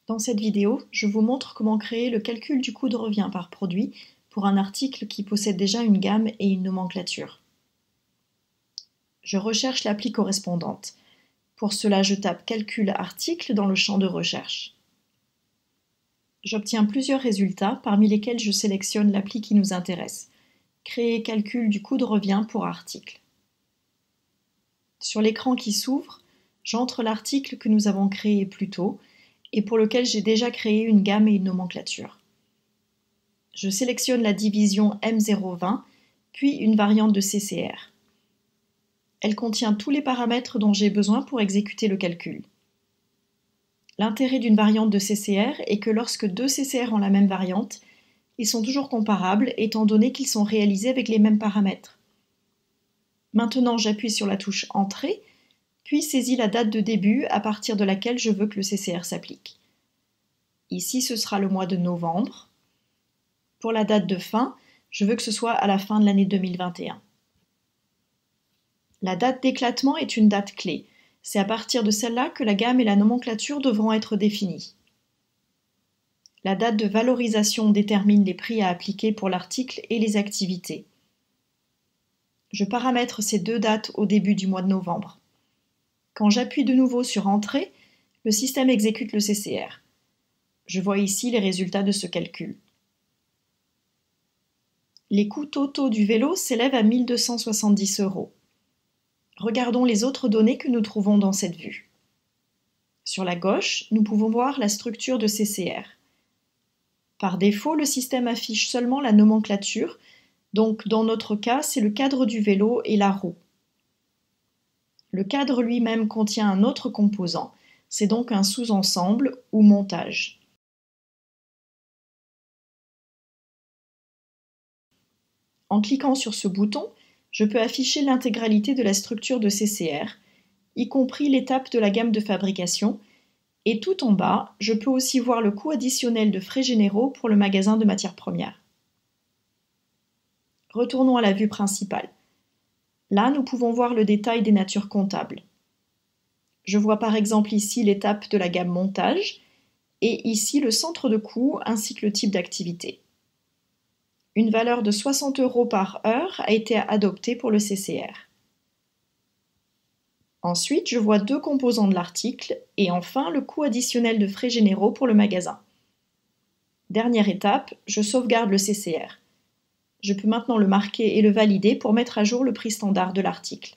Dans cette vidéo, je vous montre comment créer le calcul du coût de revient par produit pour un article qui possède déjà une gamme et une nomenclature. Je recherche l'appli correspondante. Pour cela, je tape Calcul article dans le champ de recherche. J'obtiens plusieurs résultats, parmi lesquels je sélectionne l'appli qui nous intéresse. Créer calcul du coût de revient pour article. Sur l'écran qui s'ouvre, j'entre l'article que nous avons créé plus tôt et pour lequel j'ai déjà créé une gamme et une nomenclature. Je sélectionne la division M020, puis une variante de CCR. Elle contient tous les paramètres dont j'ai besoin pour exécuter le calcul. L'intérêt d'une variante de CCR est que lorsque deux CCR ont la même variante, ils sont toujours comparables étant donné qu'ils sont réalisés avec les mêmes paramètres. Maintenant, j'appuie sur la touche Entrée, puis saisis la date de début à partir de laquelle je veux que le CCR s'applique. Ici, ce sera le mois de novembre. Pour la date de fin, je veux que ce soit à la fin de l'année 2021. La date d'éclatement est une date clé. C'est à partir de celle-là que la gamme et la nomenclature devront être définies. La date de valorisation détermine les prix à appliquer pour l'article et les activités. Je paramètre ces deux dates au début du mois de novembre. Quand j'appuie de nouveau sur Entrée, le système exécute le CCR. Je vois ici les résultats de ce calcul. Les coûts totaux du vélo s'élèvent à 1 270 €. Regardons les autres données que nous trouvons dans cette vue. Sur la gauche, nous pouvons voir la structure de CCR. Par défaut, le système affiche seulement la nomenclature, donc dans notre cas, c'est le cadre du vélo et la roue. Le cadre lui-même contient un autre composant, c'est donc un sous-ensemble ou montage. En cliquant sur ce bouton, je peux afficher l'intégralité de la structure de CCR, y compris l'étape de la gamme de fabrication, et tout en bas, je peux aussi voir le coût additionnel de frais généraux pour le magasin de matières premières. Retournons à la vue principale. Là, nous pouvons voir le détail des natures comptables. Je vois par exemple ici l'étape de la gamme montage et ici le centre de coût ainsi que le type d'activité. Une valeur de 60 € par heure a été adoptée pour le CCR. Ensuite, je vois deux composants de l'article et enfin le coût additionnel de frais généraux pour le magasin. Dernière étape, je sauvegarde le CCR. Je peux maintenant le marquer et le valider pour mettre à jour le prix standard de l'article.